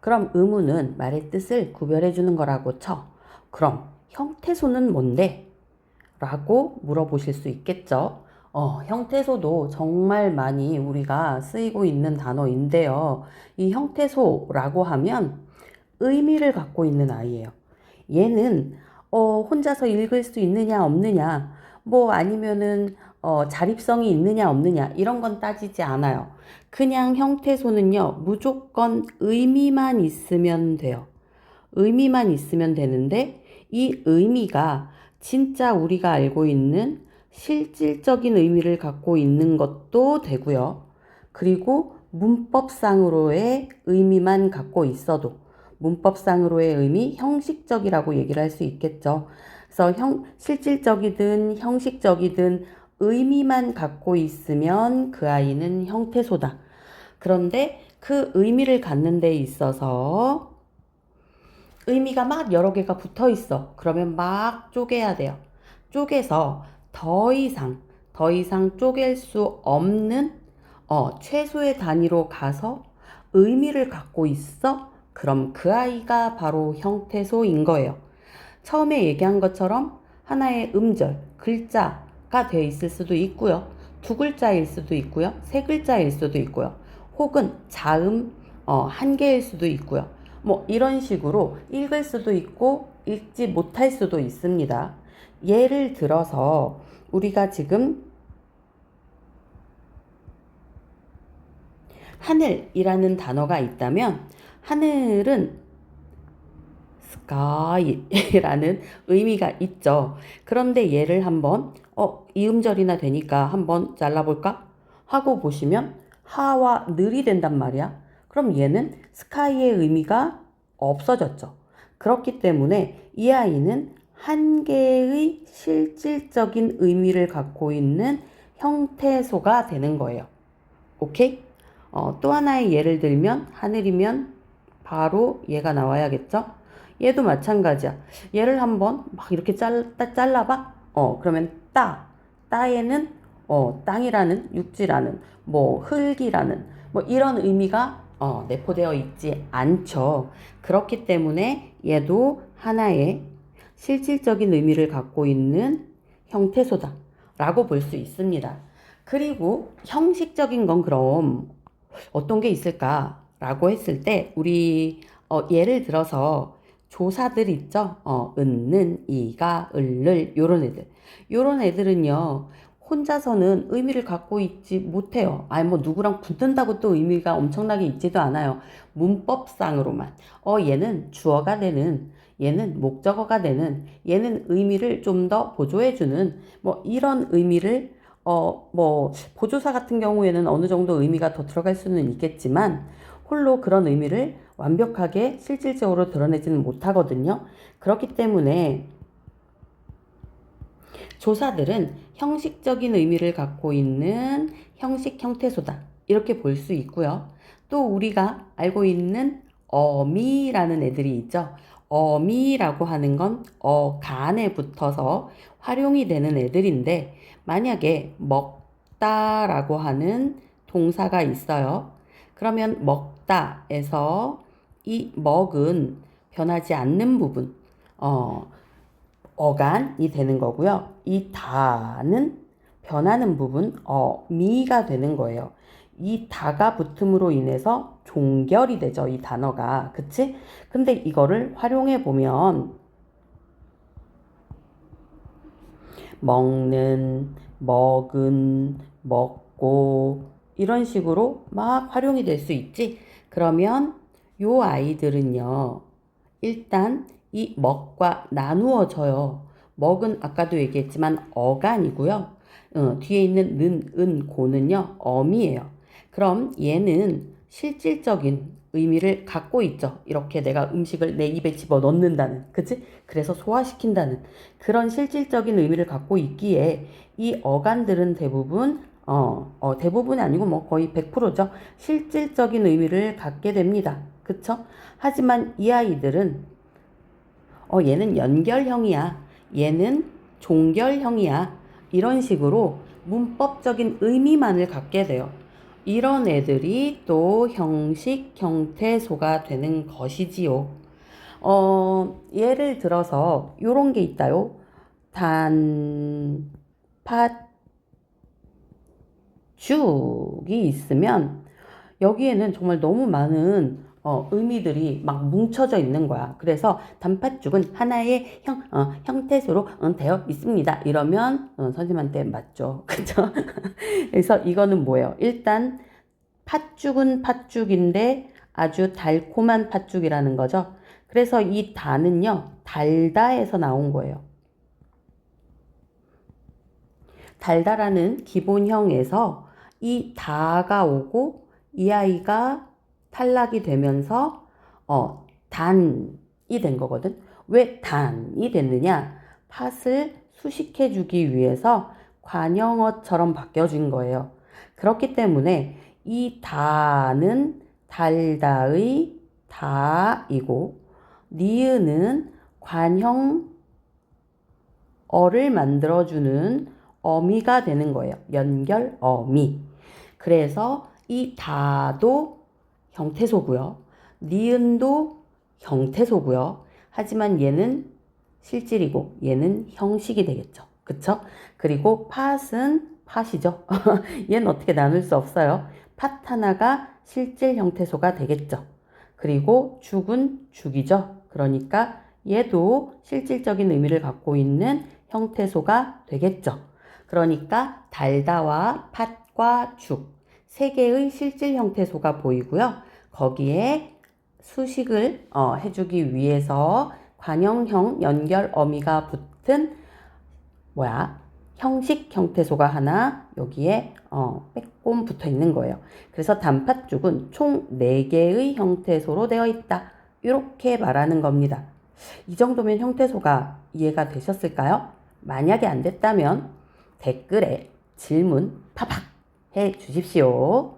그럼 의문은 말의 뜻을 구별해 주는 거라고 쳐. 그럼 형태소는 뭔데? 라고 물어보실 수 있겠죠. 형태소도 정말 많이 우리가 쓰이고 있는 단어인데요. 이 형태소라고 하면 의미를 갖고 있는 아이예요. 얘는 혼자서 읽을 수 있느냐 없느냐, 뭐 아니면은 자립성이 있느냐 없느냐 이런 건 따지지 않아요. 그냥 형태소는요, 무조건 의미만 있으면 돼요. 의미만 있으면 되는데 이 의미가 진짜 우리가 알고 있는 실질적인 의미를 갖고 있는 것도 되고요. 그리고 문법상으로의 의미만 갖고 있어도 문법상으로의 의미, 형식적이라고 얘기를 할 수 있겠죠. 그래서 실질적이든 형식적이든 의미만 갖고 있으면 그 아이는 형태소다. 그런데 그 의미를 갖는 데 있어서 의미가 막 여러 개가 붙어 있어. 그러면 막 쪼개야 돼요. 쪼개서 더 이상 쪼갤 수 없는 최소의 단위로 가서 의미를 갖고 있어. 그럼 그 아이가 바로 형태소인 거예요. 처음에 얘기한 것처럼 하나의 음절, 글자가 돼 있을 수도 있고요. 두 글자일 수도 있고요. 세 글자일 수도 있고요. 혹은 자음 한 개일 수도 있고요. 뭐 이런 식으로 읽을 수도 있고 읽지 못할 수도 있습니다. 예를 들어서 우리가 지금 하늘이라는 단어가 있다면 하늘은 sky라는 의미가 있죠. 그런데 얘를 한번 이음절이나 되니까 한번 잘라볼까? 하고 보시면 하와 늘이 된단 말이야. 그럼 얘는 sky의 의미가 없어졌죠. 그렇기 때문에 이 아이는 한 개의 실질적인 의미를 갖고 있는 형태소가 되는 거예요. 오케이? 또 하나의 예를 들면 하늘이면 바로 얘가 나와야겠죠? 얘도 마찬가지야. 얘를 한번 막 이렇게 잘라봐. 그러면 따에는 땅이라는, 육지라는, 뭐 흙이라는, 뭐 이런 의미가 내포되어 있지 않죠. 그렇기 때문에 얘도 하나의 실질적인 의미를 갖고 있는 형태소다라고 볼 수 있습니다. 그리고 형식적인 건 그럼 어떤 게 있을까라고 했을 때 우리 예를 들어서 조사들 있죠? 은는, 이가, 을를 요런 애들. 요런 애들은요. 혼자서는 의미를 갖고 있지 못해요. 아니 뭐 누구랑 붙는다고 또 의미가 엄청나게 있지도 않아요. 문법상으로만. 얘는 주어가 되는, 얘는 목적어가 되는, 얘는 의미를 좀 더 보조해주는 뭐 이런 의미를 뭐 보조사 같은 경우에는 어느 정도 의미가 더 들어갈 수는 있겠지만 홀로 그런 의미를 완벽하게 실질적으로 드러내지는 못하거든요. 그렇기 때문에 조사들은 형식적인 의미를 갖고 있는 형식 형태소다. 이렇게 볼 수 있고요. 또 우리가 알고 있는 어미라는 애들이 있죠. 어미라고 하는 건 어간에 붙어서 활용이 되는 애들인데 만약에 먹다라고 하는 동사가 있어요. 그러면 먹다에서 이 먹은 변하지 않는 부분, 어간이 되는 거고요. 이 다는 변하는 부분, 미가 되는 거예요. 이 다가 붙음으로 인해서 종결이 되죠. 이 단어가. 그치? 근데 이거를 활용해 보면 먹는, 먹은, 먹고 이런 식으로 막 활용이 될 수 있지. 그러면 요 아이들은요. 일단 이 먹과 나누어져요. 먹은 아까도 얘기했지만 어간이고요. 뒤에 있는 는, 은, 고는요. 어미예요. 그럼 얘는 실질적인 의미를 갖고 있죠. 이렇게 내가 음식을 내 입에 집어 넣는다는, 그치? 그래서 소화시킨다는 그런 실질적인 의미를 갖고 있기에 이 어간들은 대부분 대부분이 아니고 뭐 거의 100%죠. 실질적인 의미를 갖게 됩니다. 그쵸? 하지만 이 아이들은 얘는 연결형이야. 얘는 종결형이야. 이런 식으로 문법적인 의미만을 갖게 돼요. 이런 애들이 또 형식, 형태소가 되는 것이지요. 예를 들어서 요런 게 있다요. 단, 팥, 죽이 있으면 여기에는 정말 너무 많은 의미들이 막 뭉쳐져 있는 거야. 그래서 단팥죽은 하나의 형태소로 되어 있습니다. 이러면 선생님한테 맞죠. 그쵸? 그래서 이거는 뭐예요? 일단 팥죽은 팥죽인데 아주 달콤한 팥죽이라는 거죠. 그래서 이 다는요, 달다에서 나온 거예요. 달다라는 기본형에서 이 다가 오고 이 아이가 탈락이 되면서 단이 된 거거든. 왜 단이 됐느냐? 팥을 수식해 주기 위해서 관형어처럼 바뀌어진 거예요. 그렇기 때문에 이 다는 달다의 다이고 니은은 관형어를 만들어주는 어미가 되는 거예요. 연결 어미. 그래서 이 다도 형태소고요. 니은도 형태소고요. 하지만 얘는 실질이고 얘는 형식이 되겠죠. 그쵸? 그리고 팥은 팥이죠. 얘는 어떻게 나눌 수 없어요. 팥 하나가 실질 형태소가 되겠죠. 그리고 죽은 죽이죠. 그러니까 얘도 실질적인 의미를 갖고 있는 형태소가 되겠죠. 그러니까 달다와 팥과 죽 세 개의 실질 형태소가 보이고요. 거기에 수식을 해주기 위해서 관형형 연결 어미가 붙은 형식 형태소가 하나 여기에 빼꼼 붙어 있는 거예요. 그래서 단팥죽은 총 4개의 형태소로 되어 있다. 이렇게 말하는 겁니다. 이 정도면 형태소가 이해가 되셨을까요? 만약에 안 됐다면 댓글에 질문 팍팍 해 주십시오.